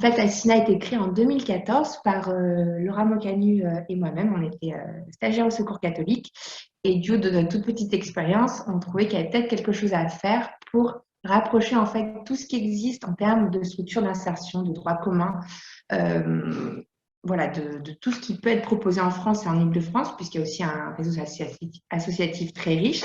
fait, Assina a été créée en 2014 par Laura Mocanu et moi-même. On était stagiaires au Secours catholique. Et du haut de notre toute petite expérience, on trouvait qu'il y avait peut-être quelque chose à faire pour rapprocher en fait tout ce qui existe en termes de structures d'insertion, de droit commun, voilà, de tout ce qui peut être proposé en France et en Île-de-France, puisqu'il y a aussi un réseau associatif très riche,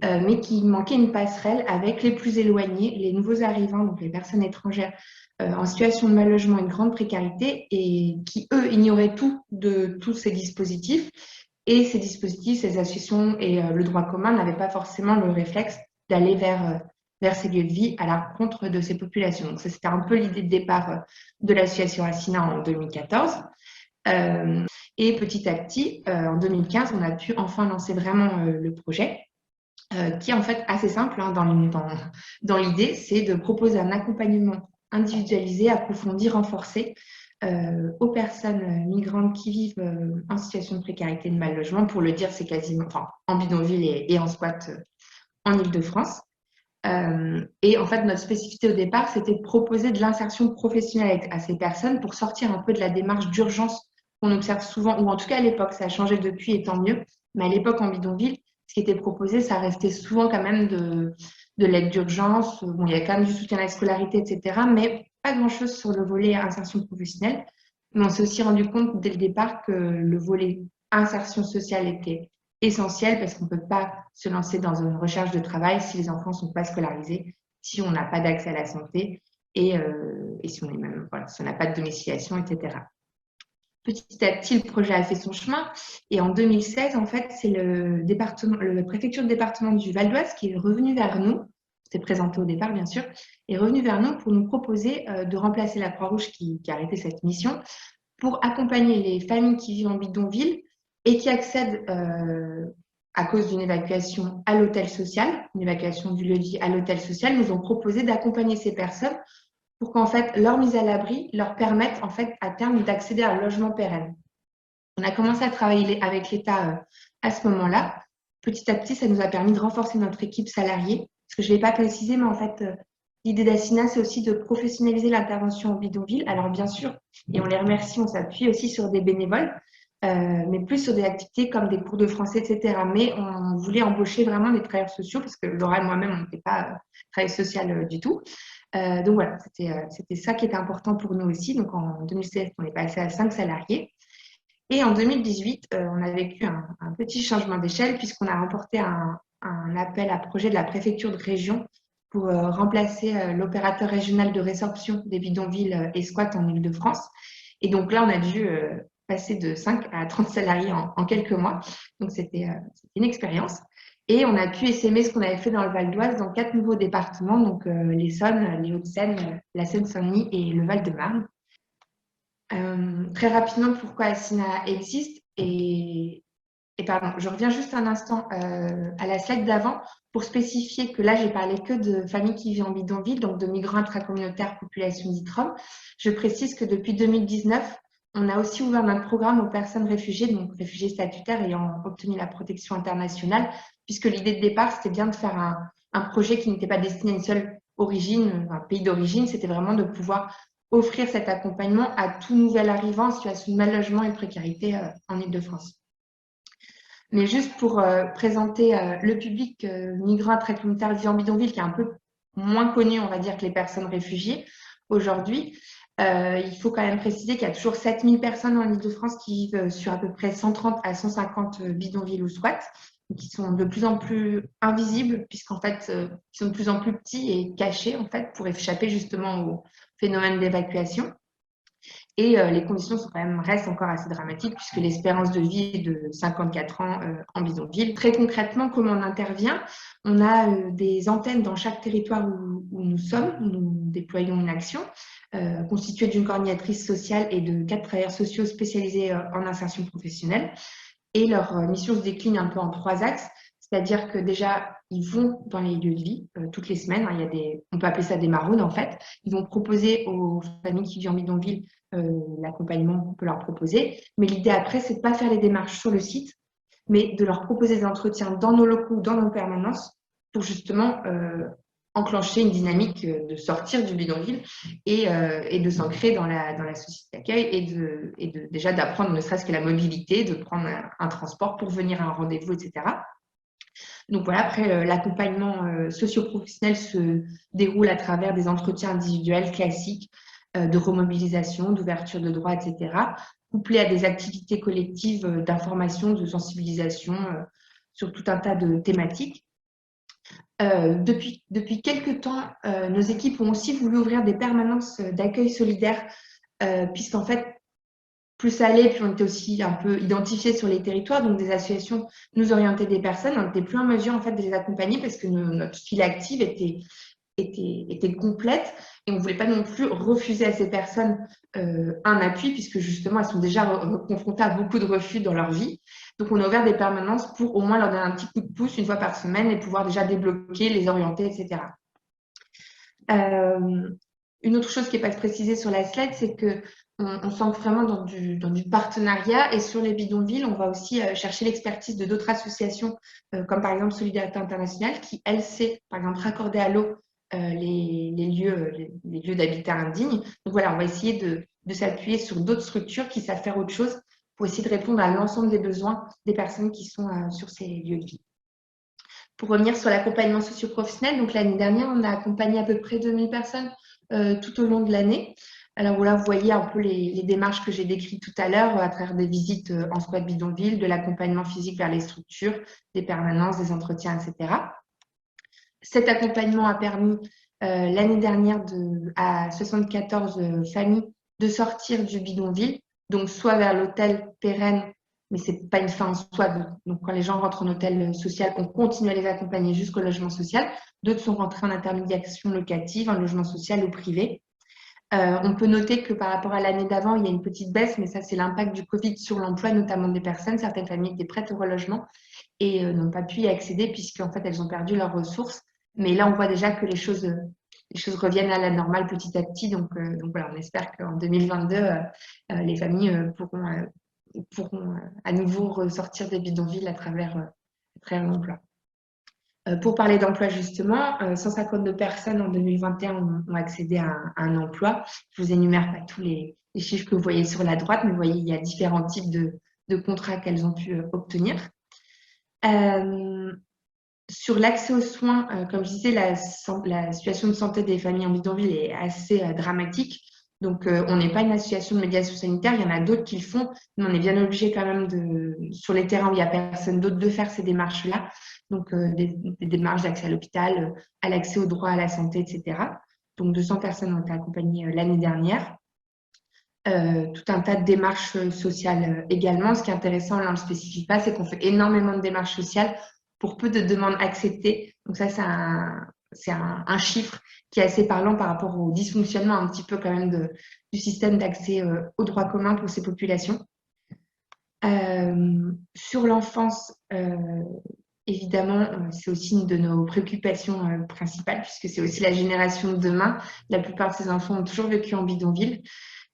mais qui manquait une passerelle avec les plus éloignés, les nouveaux arrivants, donc les personnes étrangères en situation de mal logement et de grande précarité, et qui, eux, ignoraient tout de tous ces dispositifs. Et ces dispositifs, ces associations et le droit commun n'avaient pas forcément le réflexe d'aller vers ces lieux de vie à la rencontre de ces populations. Donc ça, c'était un peu l'idée de départ de l'association Assina en 2014. Et petit à petit, en 2015, on a pu enfin lancer vraiment le projet, qui est en fait assez simple hein, dans l'idée, c'est de proposer un accompagnement individualisé, approfondi, renforcé aux personnes migrantes qui vivent en situation de précarité et de mal logement. Pour le dire, c'est quasiment en bidonville et en squat en Île-de-France. Et en fait, notre spécificité au départ, c'était de proposer de l'insertion professionnelle à ces personnes pour sortir un peu de la démarche d'urgence qu'on observe souvent, ou en tout cas à l'époque, ça a changé depuis et tant mieux. Mais à l'époque, en bidonville, ce qui était proposé, ça restait souvent quand même de l'aide d'urgence. Bon, il y a quand même du soutien à la scolarité, etc. Mais pas grand-chose sur le volet insertion professionnelle. Mais on s'est aussi rendu compte dès le départ que le volet insertion sociale était essentiel parce qu'on ne peut pas se lancer dans une recherche de travail si les enfants ne sont pas scolarisés, si on n'a pas d'accès à la santé et si on est même, voilà, si on n'a pas de domiciliation, etc. Petit à petit, le projet a fait son chemin et en 2016, en fait, c'est la préfecture de département du Val d'Oise qui est revenu vers nous, c'était présenté au départ bien sûr, est revenu vers nous pour nous proposer de remplacer la Croix-Rouge qui a arrêté cette mission pour accompagner les familles qui vivent en bidonville et qui accèdent à cause d'une évacuation à l'hôtel social, une évacuation du lieu de vie à l'hôtel social, nous ont proposé d'accompagner ces personnes pour qu'en fait leur mise à l'abri leur permette en fait à terme d'accéder à un logement pérenne. On a commencé à travailler avec l'État à ce moment-là. Petit à petit, ça nous a permis de renforcer notre équipe salariée, parce que je ne l'ai pas précisé, mais en fait, l'idée d'Assina, c'est aussi de professionnaliser l'intervention en bidonville. Alors bien sûr, et on les remercie, on s'appuie aussi sur des bénévoles, mais plus sur des activités comme des cours de français, etc. Mais on voulait embaucher vraiment des travailleurs sociaux, parce que Laura et moi-même, on n'était pas travailleuse sociale du tout. Donc voilà, c'était ça qui était important pour nous aussi. Donc en 2016, on est passé à 5 salariés. Et en 2018, on a vécu un petit changement d'échelle puisqu'on a remporté un appel à projet de la préfecture de région pour remplacer l'opérateur régional de résorption des bidonvilles et squats en Île-de-France. Et donc là, on a dû passer de 5 à 30 salariés en quelques mois. Donc c'était une expérience. Et on a pu essaimer ce qu'on avait fait dans le Val d'Oise dans 4 nouveaux départements, donc l'Essonne, les Hauts-de-Seine, la Seine-Saint-Denis et le Val-de-Marne. Très rapidement, pourquoi Assina existe et pardon, je reviens juste un instant à la slide d'avant pour spécifier que là, j'ai parlé que de familles qui vivent en bidonville, donc de migrants intracommunautaires, population d'ITROM. Je précise que depuis 2019, on a aussi ouvert notre programme aux personnes réfugiées, donc réfugiés statutaires ayant obtenu la protection internationale, puisque l'idée de départ, c'était bien de faire un projet qui n'était pas destiné à une seule origine, un pays d'origine, c'était vraiment de pouvoir offrir cet accompagnement à tout nouvel arrivant en situation de mal logement et de précarité en Île-de-France. Mais juste pour présenter le public migrant intracommunautaire vivant en bidonville, qui est un peu moins connu, on va dire, que les personnes réfugiées aujourd'hui, il faut quand même préciser qu'il y a toujours 7000 personnes en Île-de-France qui vivent sur à peu près 130 à 150 bidonvilles ou squats, qui sont de plus en plus invisibles, puisqu'en fait, ils sont de plus en plus petits et cachés, en fait, pour échapper justement au phénomène d'évacuation. Et les conditions restent encore assez dramatiques puisque l'espérance de vie est de 54 ans en bidonville. Très concrètement, comment on intervient? On a des antennes dans chaque territoire où nous sommes, où nous déployons une action constituée d'une coordinatrice sociale et de 4 travailleurs sociaux spécialisés en insertion professionnelle. Et leur mission se décline un peu en 3 axes. C'est-à-dire que déjà, ils vont dans les lieux de vie toutes les semaines. Hein, on peut appeler ça des maraudes en fait. Ils vont proposer aux familles qui vivent en bidonville l'accompagnement qu'on peut leur proposer. Mais l'idée après, c'est de ne pas faire les démarches sur le site, mais de leur proposer des entretiens dans nos locaux, dans nos permanences, pour justement enclencher une dynamique de sortir du bidonville et de s'ancrer dans la société d'accueil déjà d'apprendre ne serait-ce que la mobilité, de prendre un transport pour venir à un rendez-vous, etc. Donc voilà, après, l'accompagnement socio-professionnel se déroule à travers des entretiens individuels classiques de remobilisation, d'ouverture de droits, etc., couplés à des activités collectives d'information, de sensibilisation sur tout un tas de thématiques. Depuis quelques temps, nos équipes ont aussi voulu ouvrir des permanences d'accueil solidaire, puisqu'en fait, plus ça allait, plus on était aussi un peu identifiés sur les territoires. Donc, des associations nous orientaient des personnes. On n'était plus en mesure en fait, de les accompagner parce que notre file active était complète et on ne voulait pas non plus refuser à ces personnes un appui puisque justement, elles sont déjà confrontées à beaucoup de refus dans leur vie. Donc, on a ouvert des permanences pour au moins leur donner un petit coup de pouce une fois par semaine et pouvoir déjà débloquer, les orienter, etc. Une autre chose qui n'est pas précisée sur la slide, c'est qu'on s'ancre vraiment dans du partenariat et sur les bidonvilles, on va aussi chercher l'expertise de d'autres associations, comme par exemple Solidarité Internationale, qui, elle, sait, par exemple, raccorder à l'eau les lieux d'habitat indignes. Donc voilà, on va essayer de s'appuyer sur d'autres structures qui savent faire autre chose pour essayer de répondre à l'ensemble des besoins des personnes qui sont sur ces lieux de vie. Pour revenir sur l'accompagnement socio-professionnel, donc l'année dernière, on a accompagné à peu près 2000 personnes tout au long de l'année. Alors voilà, vous voyez un peu les démarches que j'ai décrites tout à l'heure à travers des visites en squat bidonville, de l'accompagnement physique vers les structures, des permanences, des entretiens, etc. Cet accompagnement a permis l'année dernière à 74 familles de sortir du bidonville, donc soit vers l'hôtel pérenne, mais ce n'est pas une fin en soi. Donc quand les gens rentrent en hôtel social, on continue à les accompagner jusqu'au logement social. D'autres sont rentrés en intermédiation locative, en logement social ou privé. On peut noter que par rapport à l'année d'avant, il y a une petite baisse, mais ça, c'est l'impact du Covid sur l'emploi, notamment des personnes. Certaines familles étaient prêtes au relogement et n'ont pas pu y accéder puisqu'en fait, elles ont perdu leurs ressources. Mais là, on voit déjà que les choses reviennent à la normale petit à petit. Donc voilà, on espère qu'en 2022, les familles pourront à nouveau ressortir des bidonvilles à travers l'emploi. Pour parler d'emploi, justement, 152 personnes en 2021 ont accédé à un emploi. Je ne vous énumère pas tous les chiffres que vous voyez sur la droite, mais vous voyez, il y a différents types de contrats qu'elles ont pu obtenir. Sur l'accès aux soins, comme je disais, la situation de santé des familles en bidonville est assez dramatique. Donc, on n'est pas une association de médiation sanitaire, il y en a d'autres qui le font, mais on est bien obligé quand même, sur les terrains où il n'y a personne d'autre, de faire ces démarches-là. Donc, des démarches d'accès à l'hôpital, à l'accès au droit à la santé, etc. Donc, 200 personnes ont été accompagnées l'année dernière. Tout un tas de démarches sociales également. Ce qui est intéressant, là on ne le spécifie pas, c'est qu'on fait énormément de démarches sociales pour peu de demandes acceptées. Donc ça, c'est un chiffre qui est assez parlant par rapport au dysfonctionnement un petit peu quand même du système d'accès aux droits communs pour ces populations. Sur l'enfance, évidemment, c'est aussi une de nos préoccupations principales puisque c'est aussi la génération de demain. La plupart de ces enfants ont toujours vécu en bidonville.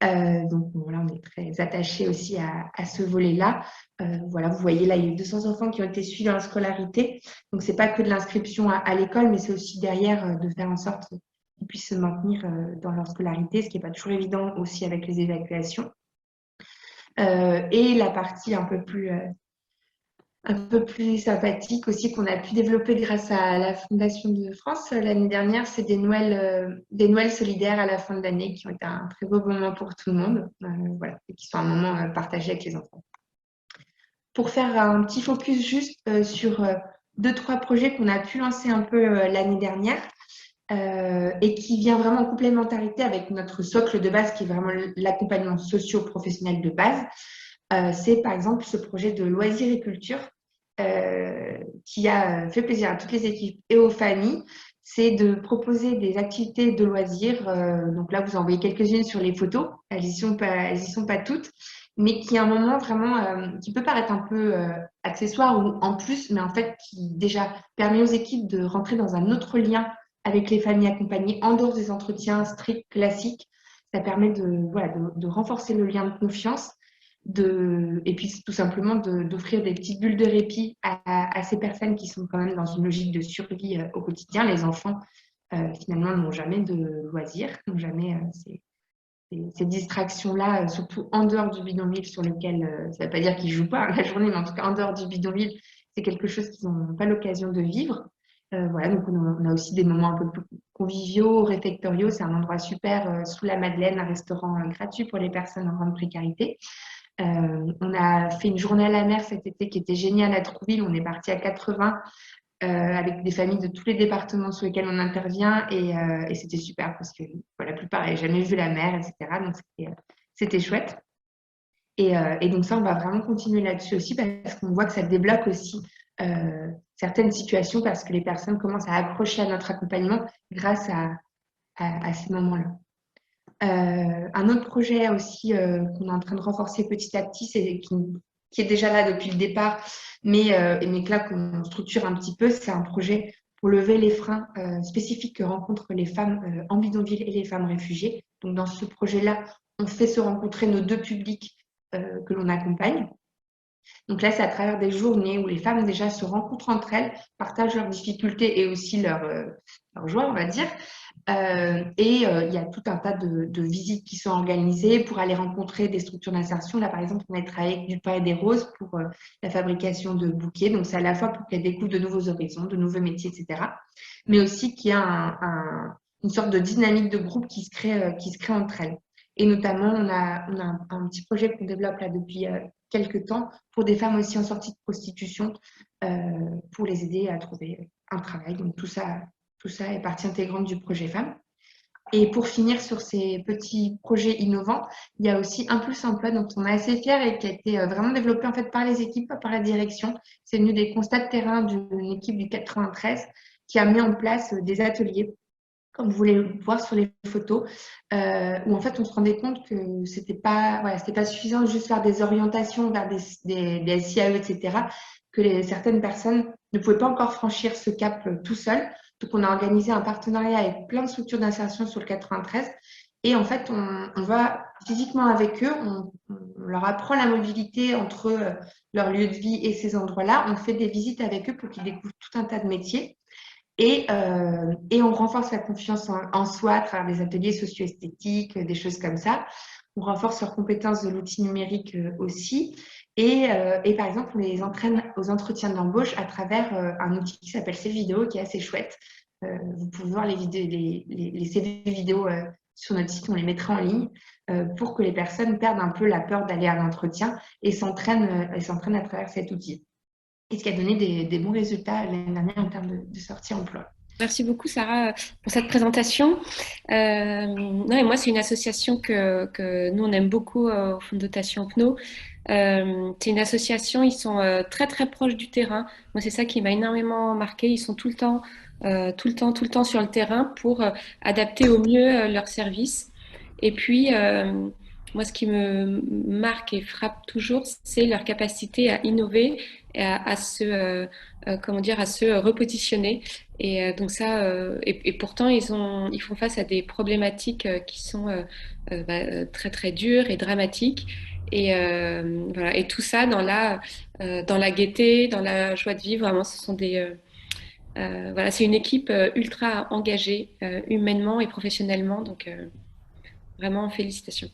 Donc voilà, on est très attachés aussi à ce volet-là. Voilà, vous voyez là, il y a eu 200 enfants qui ont été suivis dans la scolarité. Donc c'est pas que de l'inscription à l'école, mais c'est aussi derrière de faire en sorte qu'ils puissent se maintenir dans leur scolarité, ce qui n'est pas toujours évident aussi avec les évacuations. Et la partie un peu plus sympathique aussi qu'on a pu développer grâce à la Fondation de France l'année dernière, c'est des Noëls solidaires à la fin de l'année qui ont été un très beau moment pour tout le monde, voilà, et qui sont un moment partagé avec les enfants. Pour faire un petit focus juste sur 2-3 projets qu'on a pu lancer un peu l'année dernière et qui vient vraiment en complémentarité avec notre socle de base qui est vraiment l'accompagnement socio-professionnel de base. C'est par exemple ce projet de loisirs et culture qui a fait plaisir à toutes les équipes et aux familles, c'est de proposer des activités de loisirs. Donc là, vous en voyez quelques-unes sur les photos. Elles n'y sont pas toutes, mais qui à un moment vraiment, qui peut paraître un peu accessoire ou en plus, mais en fait qui déjà permet aux équipes de rentrer dans un autre lien avec les familles accompagnées en dehors des entretiens stricts classiques. Ça permet de renforcer le lien de confiance. Et puis tout simplement d'offrir des petites bulles de répit à ces personnes qui sont quand même dans une logique de survie au quotidien, les enfants finalement n'ont jamais de loisirs, n'ont jamais ces distractions-là, surtout en dehors du bidonville sur lequel, ça ne veut pas dire qu'ils ne jouent pas la journée, mais en tout cas en dehors du bidonville, c'est quelque chose qu'ils n'ont pas l'occasion de vivre. Voilà, donc on a aussi des moments un peu plus conviviaux, réfectoriaux. C'est un endroit super sous la Madeleine, un restaurant gratuit pour les personnes en grande précarité. On a fait une journée à la mer cet été qui était géniale à Trouville. On est parti à 80 avec des familles de tous les départements sur lesquels on intervient et c'était super parce que la plupart n'avaient jamais vu la mer, etc. Donc c'était chouette. Et donc ça, on va vraiment continuer là-dessus aussi parce qu'on voit que ça débloque aussi certaines situations parce que les personnes commencent à accrocher à notre accompagnement grâce à ces moments-là. Un autre projet aussi qu'on est en train de renforcer petit à petit, qui est déjà là depuis le départ, mais que là qu'on structure un petit peu, c'est un projet pour lever les freins spécifiques que rencontrent les femmes en bidonville et les femmes réfugiées. Donc dans ce projet-là, on fait se rencontrer nos deux publics que l'on accompagne. Donc là, c'est à travers des journées où les femmes déjà se rencontrent entre elles, partagent leurs difficultés et aussi leur joie, on va dire. Il y a tout un tas de visites qui sont organisées pour aller rencontrer des structures d'insertion. Là, par exemple, on a travaillé avec du pain et des roses pour la fabrication de bouquets. Donc, c'est à la fois pour qu'elles découvrent de nouveaux horizons, de nouveaux métiers, etc. Mais aussi qu'il y a une sorte de dynamique de groupe qui se crée entre elles. Et notamment, on a un petit projet qu'on développe là depuis quelques temps pour des femmes aussi en sortie de prostitution pour les aider à trouver un travail. Donc, tout ça est partie intégrante du projet Femmes. Et pour finir sur ces petits projets innovants, il y a aussi Un Plus Emploi dont on est assez fiers et qui a été vraiment développé en fait par les équipes, pas par la direction. C'est venu des constats de terrain d'une équipe du 93 qui a mis en place des ateliers, comme vous voulez le voir sur les photos, où en fait on se rendait compte que c'était pas suffisant de juste faire des orientations vers des SIAE, etc., que certaines personnes ne pouvaient pas encore franchir ce cap tout seul. Donc on a organisé un partenariat avec plein de structures d'insertion sur le 93 et en fait on va physiquement avec eux, on leur apprend la mobilité entre leur lieu de vie et ces endroits-là. On fait des visites avec eux pour qu'ils découvrent tout un tas de métiers. Et on renforce la confiance en soi à travers des ateliers socio-esthétiques, des choses comme ça. On renforce leurs compétences de l'outil numérique aussi. Et par exemple, on les entraîne aux entretiens d'embauche à travers un outil qui s'appelle CV-Vidéo, qui est assez chouette. Vous pouvez voir les CV vidéo sur notre site, on les mettra en ligne pour que les personnes perdent un peu la peur d'aller à l'entretien et s'entraînent à travers cet outil. Et ce qui a donné des bons résultats l'année dernière en termes de sortie emploi. Merci beaucoup, Sarah, pour cette présentation. Non, et moi, c'est une association que nous, on aime beaucoup au Fonds de dotation PNO. C'est une association, ils sont très, très proches du terrain. Moi, c'est ça qui m'a énormément marqué. Ils sont tout le temps, tout le temps sur le terrain pour adapter au mieux leurs services. Et puis, moi, ce qui me marque et frappe toujours, c'est leur capacité à innover et à se repositionner. Et donc ça, et pourtant ils font face à des problématiques qui sont très très dures et dramatiques. Et voilà, et tout ça dans la gaieté, dans la joie de vivre. Vraiment, ce sont voilà, c'est une équipe ultra engagée humainement et professionnellement. Donc vraiment félicitations.